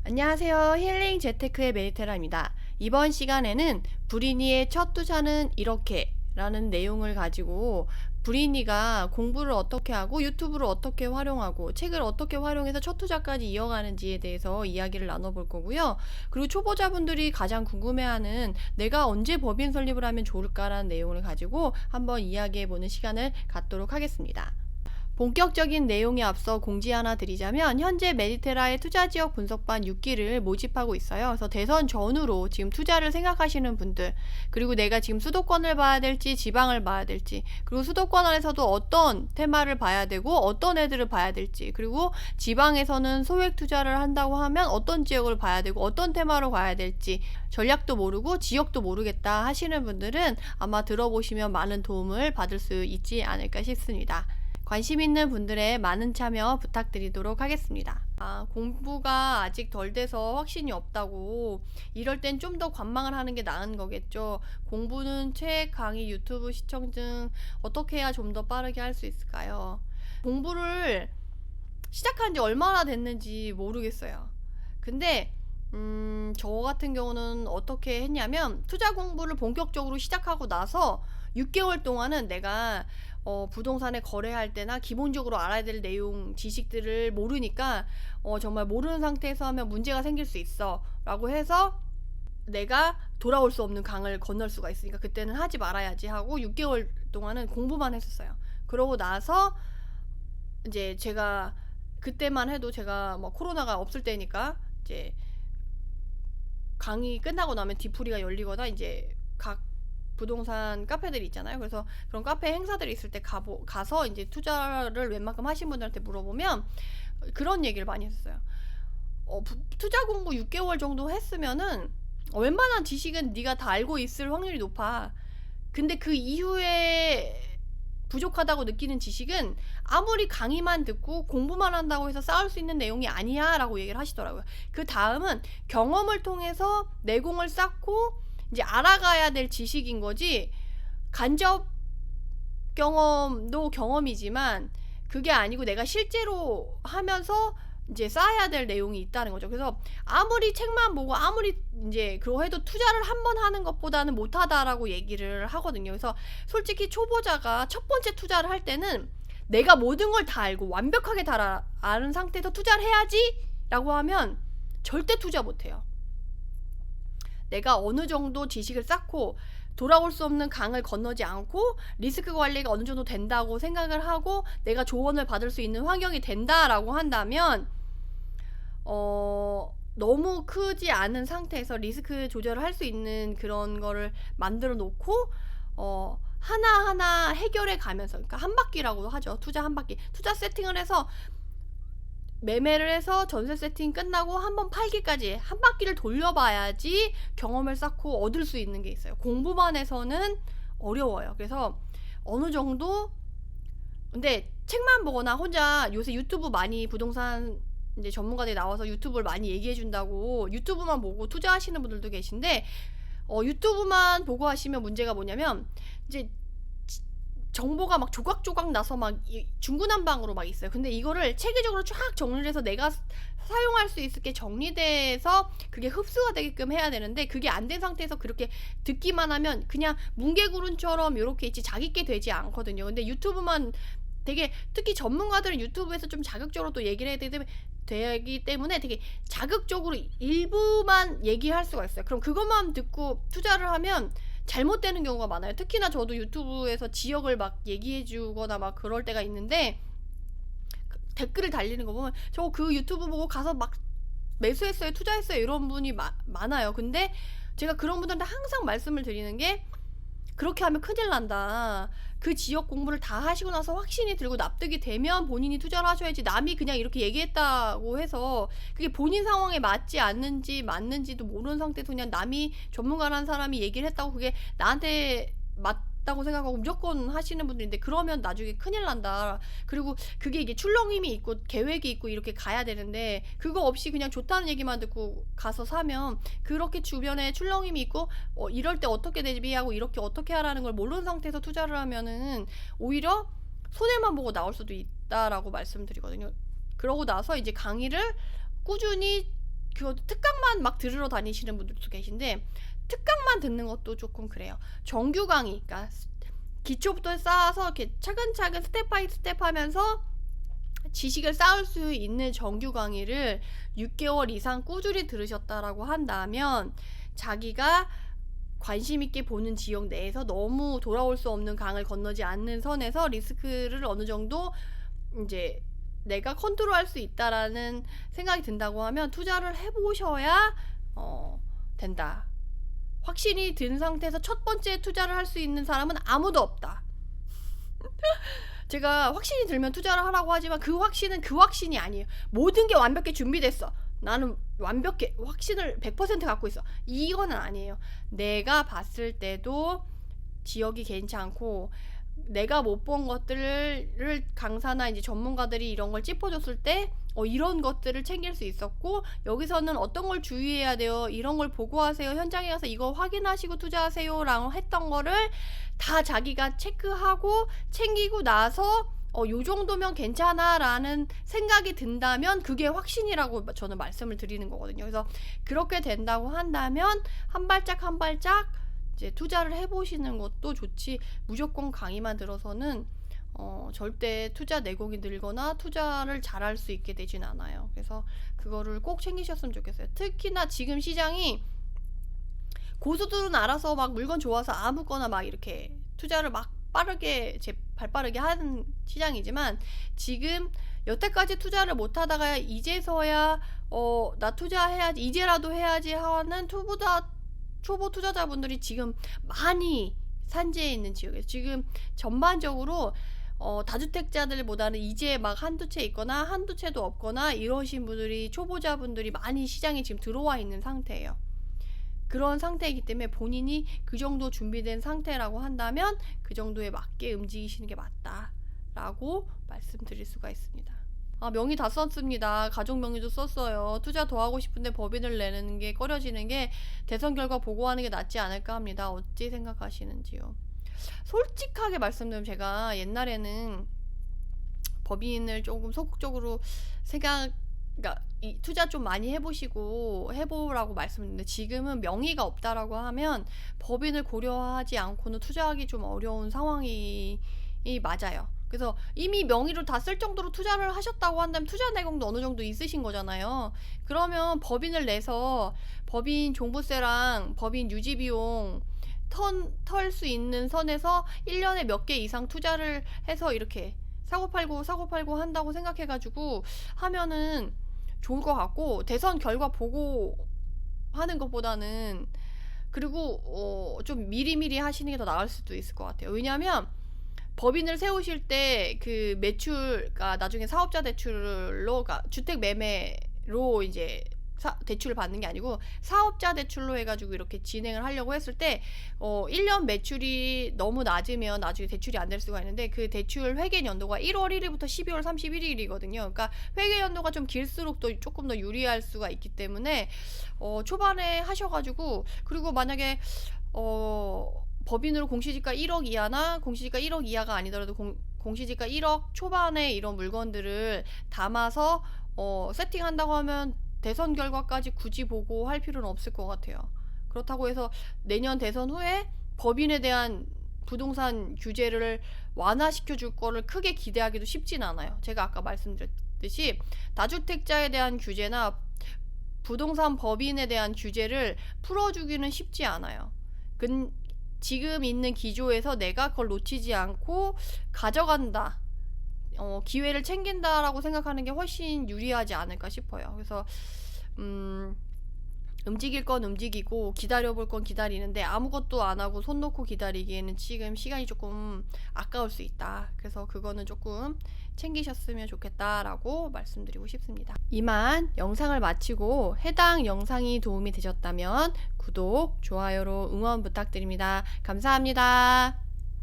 안녕하세요. 힐링 재테크의 메리테라입니다. 이번 시간에는 브리니의 첫 투자는 이렇게 라는 내용을 가지고 브리니가 공부를 어떻게 하고 유튜브를 어떻게 활용하고 책을 어떻게 활용해서 첫 투자까지 이어가는지에 대해서 이야기를 나눠볼 거고요. 그리고 초보자분들이 가장 궁금해하는 내가 언제 법인 설립을 하면 좋을까라는 내용을 가지고 한번 이야기해보는 시간을 갖도록 하겠습니다. 본격적인 내용에 앞서 공지 하나 드리자면 현재 메디테라의 투자지역 분석반 6기를 모집하고 있어요. 그래서 대선 전후로 지금 투자를 생각하시는 분들, 그리고 내가 지금 수도권을 봐야 될지 지방을 봐야 될지, 그리고 수도권 안에서도 어떤 테마를 봐야 되고 어떤 애들을 봐야 될지, 그리고 지방에서는 소액 투자를 한다고 하면 어떤 지역을 봐야 되고 어떤 테마로 가야 될지 전략도 모르고 지역도 모르겠다 하시는 분들은 아마 들어보시면 많은 도움을 받을 수 있지 않을까 싶습니다. 관심 있는 분들의 많은 참여 부탁드리도록 하겠습니다. 공부가 아직 덜 돼서 확신이 없다고 이럴 땐 좀 더 관망을 하는 게 나은 거겠죠. 공부는 책, 강의, 유튜브 시청 등 어떻게 해야 좀 더 빠르게 할 수 있을까요? 공부를 시작한 지 얼마나 됐는지 모르겠어요. 근데 저 같은 경우는 어떻게 했냐면 투자 공부를 본격적으로 시작하고 나서 6개월 동안은 내가 부동산에 거래할 때나 기본적으로 알아야 될 내용 지식들을 모르니까 정말 모르는 상태에서 하면 문제가 생길 수 있어 라고 해서 내가 돌아올 수 없는 강을 건널 수가 있으니까 그때는 하지 말아야지 하고 6개월 동안은 공부만 했었어요. 그러고 나서 이제 제가 그때만 해도 제가 뭐 코로나가 없을 때니까 이제 강의 끝나고 나면 뒤풀이가 열리거나 이제 각 부동산 카페들이 있잖아요. 그래서 그런 카페 행사들이 있을 때 가서 이제 투자를 웬만큼 하신 분들한테 물어보면 그런 얘기를 많이 했어요. 투자 공부 6개월 정도 했으면은 웬만한 지식은 네가 다 알고 있을 확률이 높아. 근데 그 이후에 부족하다고 느끼는 지식은 아무리 강의만 듣고 공부만 한다고 해서 쌓을 수 있는 내용이 아니야 라고 얘기를 하시더라고요. 그 다음은 경험을 통해서 내공을 쌓고 이제 알아가야 될 지식인 거지, 간접 경험도 경험이지만 그게 아니고 내가 실제로 하면서 이제 쌓아야 될 내용이 있다는 거죠. 그래서 아무리 책만 보고 아무리 이제 그거 해도 투자를 한 번 하는 것보다는 못하다라고 얘기를 하거든요. 그래서 솔직히 초보자가 첫 번째 투자를 할 때는 내가 모든 걸 다 알고 완벽하게 다 아는 상태에서 투자를 해야지 라고 하면 절대 투자 못해요. 내가 어느 정도 지식을 쌓고 돌아올 수 없는 강을 건너지 않고 리스크 관리가 어느 정도 된다고 생각을 하고 내가 조언을 받을 수 있는 환경이 된다라고 한다면 너무 크지 않은 상태에서 리스크 조절을 할 수 있는 그런 거를 만들어 놓고 하나하나 해결해 가면서, 그러니까 한 바퀴라고 하죠. 투자 한 바퀴. 투자 세팅을 해서 매매를 해서 전세 세팅 끝나고 한번 팔기까지 한 바퀴를 돌려봐야지 경험을 쌓고 얻을 수 있는 게 있어요. 공부만 해서는 어려워요. 그래서 어느 정도, 근데 책만 보거나 혼자 요새 유튜브 많이 부동산 이제 전문가들이 나와서 유튜브를 많이 얘기해 준다고 유튜브만 보고 투자하시는 분들도 계신데 유튜브만 보고 하시면 문제가 뭐냐면 이제 정보가 막 조각조각 나서 막 중구난방으로 막 있어요. 근데 이거를 체계적으로 쫙 정리를 해서 내가 사용할 수 있게 정리돼서 그게 흡수가 되게끔 해야 되는데 그게 안 된 상태에서 그렇게 듣기만 하면 그냥 뭉게구름처럼 이렇게 있지 자기께 되지 않거든요. 근데 유튜브만 되게, 특히 전문가들은 유튜브에서 좀 자극적으로 또 얘기를 해야 되기 때문에 되게 자극적으로 일부만 얘기할 수가 있어요. 그럼 그것만 듣고 투자를 하면 잘못되는 경우가 많아요. 특히나 저도 유튜브에서 지역을 막 얘기해주거나 막 그럴 때가 있는데 댓글을 달리는 거 보면 저 그 유튜브 보고 가서 막 매수했어요, 투자했어요 이런 분이 많아요. 근데 제가 그런 분들한테 항상 말씀을 드리는 게 그렇게 하면 큰일 난다. 그 지역 공부를 다 하시고 나서 확신이 들고 납득이 되면 본인이 투자를 하셔야지, 남이 그냥 이렇게 얘기했다고 해서 그게 본인 상황에 맞지 않는지 맞는지도 모르는 상태에서 그냥 남이 전문가라는 사람이 얘기를 했다고 그게 나한테 맞다고 생각하고 무조건 하시는 분들인데 그러면 나중에 큰일 난다. 그리고 그게 이게 출렁임이 있고 계획이 있고 이렇게 가야 되는데 그거 없이 그냥 좋다는 얘기만 듣고 가서 사면 그렇게 주변에 출렁임이 있고 이럴 때 어떻게 대비하고 이렇게 어떻게 하라는 걸 모르는 상태에서 투자를 하면은 오히려 손해만 보고 나올 수도 있다라고 말씀드리거든요. 그러고 나서 이제 강의를 꾸준히 그 특강만 막 들으러 다니시는 분들도 계신데 특강만 듣는 것도 조금 그래요. 정규 강의, 그러니까 기초부터 쌓아서 이렇게 차근차근 스텝 바이 스텝 하면서 지식을 쌓을 수 있는 정규 강의를 6개월 이상 꾸준히 들으셨다라고 한다면 자기가 관심 있게 보는 지역 내에서 너무 돌아올 수 없는 강을 건너지 않는 선에서 리스크를 어느 정도 이제 내가 컨트롤할 수 있다라는 생각이 든다고 하면 투자를 해보셔야 된다. 확신이 든 상태에서 첫 번째 투자를 할 수 있는 사람은 아무도 없다. 제가 확신이 들면 투자를 하라고 하지만 그 확신은 그 확신이 아니에요. 모든 게 완벽히 준비됐어. 나는 완벽히 확신을 100% 갖고 있어. 이거는 아니에요. 내가 봤을 때도 지역이 괜찮고 내가 못 본 것들을 강사나 이제 전문가들이 이런 걸 짚어줬을 때 이런 것들을 챙길 수 있었고 여기서는 어떤 걸 주의해야 돼요. 이런 걸 보고하세요. 현장에 가서 이거 확인하시고 투자하세요. 라고 했던 거를 다 자기가 체크하고 챙기고 나서 요 정도면 괜찮아 라는 생각이 든다면 그게 확신이라고 저는 말씀을 드리는 거거든요. 그래서 그렇게 된다고 한다면 한 발짝 한 발짝 이제 투자를 해보시는 것도 좋지 무조건 강의만 들어서는 절대 투자 내공이 늘거나 투자를 잘할 수 있게 되진 않아요. 그래서 그거를 꼭 챙기셨으면 좋겠어요. 특히나 지금 시장이 고수들은 알아서 막 물건 좋아서 아무거나 막 이렇게 투자를 막 빠르게 발빠르게 하는 시장이지만 지금 여태까지 투자를 못 하다가 이제서야 나 투자해야지 이제라도 해야지 하는 초보 투자자분들이 지금 많이 산지에 있는 지역에서 지금 전반적으로 다주택자들보다는 이제 막 한두 채 있거나 한두 채도 없거나 이러신 분들이 초보자분들이 많이 시장에 지금 들어와 있는 상태예요. 그런 상태이기 때문에 본인이 그 정도 준비된 상태라고 한다면 그 정도에 맞게 움직이시는 게 맞다라고 말씀드릴 수가 있습니다. 명의 다 썼습니다. 가족 명의도 썼어요. 투자 더 하고 싶은데 법인을 내는 게 꺼려지는 게 대선 결과 보고하는 게 낫지 않을까 합니다. 어찌 생각하시는지요? 솔직하게 말씀드리면 제가 옛날에는 법인을 조금 소극적으로 그러니까 이 투자 좀 많이 해보라고 말씀드렸는데 지금은 명의가 없다라고 하면 법인을 고려하지 않고는 투자하기 좀 어려운 상황이 맞아요. 그래서 이미 명의로 다 쓸 정도로 투자를 하셨다고 한다면 투자 내공도 어느 정도 있으신 거잖아요. 그러면 법인을 내서 법인 종부세랑 법인 유지비용 털 수 있는 선에서 1년에 몇 개 이상 투자를 해서 이렇게 사고팔고 한다고 생각해가지고 하면은 좋을 것 같고 대선 결과 보고 하는 것보다는 그리고 좀 미리미리 하시는 게 더 나을 수도 있을 것 같아요. 왜냐하면 법인을 세우실 때 그 매출가 나중에 사업자 대출로 주택 매매로 이제 대출을 받는 게 아니고 사업자 대출로 해가지고 이렇게 진행을 하려고 했을 때 1년 매출이 너무 낮으면 나중에 대출이 안 될 수가 있는데 그 대출 회계 연도가 1월 1일부터 12월 31일이거든요. 그러니까 회계 연도가 좀 길수록 또 조금 더 유리할 수가 있기 때문에 초반에 하셔가지고 그리고 만약에 법인으로 공시지가 1억 이하나 공시지가 1억 이하가 아니더라도 공시지가 1억 초반에 이런 물건들을 담아서 세팅한다고 하면 대선 결과까지 굳이 보고 할 필요는 없을 것 같아요. 그렇다고 해서 내년 대선 후에 법인에 대한 부동산 규제를 완화시켜 줄 거를 크게 기대하기도 쉽진 않아요. 제가 아까 말씀드렸듯이 다주택자에 대한 규제나 부동산 법인에 대한 규제를 풀어주기는 쉽지 않아요. 지금 있는 기조에서 내가 그걸 놓치지 않고 가져간다. 기회를 챙긴다라고 생각하는 게 훨씬 유리하지 않을까 싶어요. 그래서 움직일 건 움직이고 기다려볼 건 기다리는데 아무것도 안 하고 손 놓고 기다리기에는 지금 시간이 조금 아까울 수 있다. 그래서 그거는 조금 챙기셨으면 좋겠다라고 말씀드리고 싶습니다. 이만 영상을 마치고 해당 영상이 도움이 되셨다면 구독, 좋아요로 응원 부탁드립니다. 감사합니다.